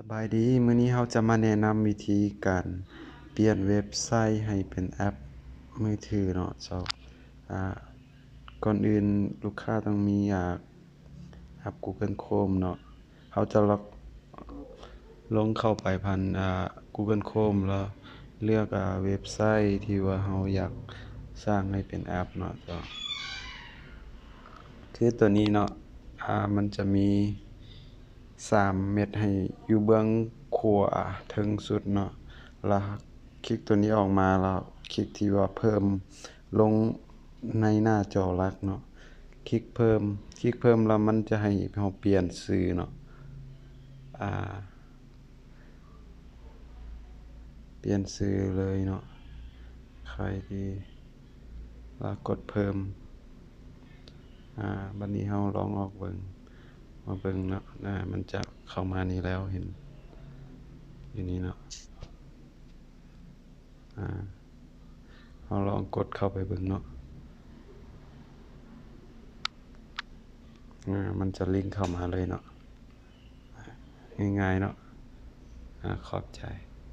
บายดีมื้อนี้เราจะมาแนะนำวิธีการเปลี่ยนเว็บไซต์ให้เป็นแอปมือถือเนาะอ่าก่อนอื่นลูกค้าต้องมีแอป Google Chrome เนาะเราจะลงเข้าไปผ่านGoogle Chrome แล้วเลือกเว็บไซต์ที่ว่าเราอยากสร้างให้เป็นแอปเนาะคือตัวนี้เนาะมันจะมี3เม็ดให้อยู่เบื้องขวาถึงสุดเนาะแล้วคลิกตัวนี้ออกมาแล้วคลิกที่ว่าเพิ่มลงในหน้าจอหลักเนาะคลิกเพิ่มแล้วมันจะให้เราเปลี่ยนชื่อเนาะเปลี่ยนชื่อเลยเนาะใครดีแล้วกดเพิ่มบัดนี้เราลองออกมาเบิ่งเนาะมันจะเข้ามานี่แล้วเห็นอยู่นี่เนาะเราลองกดเข้าไปเบิ่งเนาะมันจะลิงก์เข้ามาเลยเนาะง่ายๆเนาะขอบใจ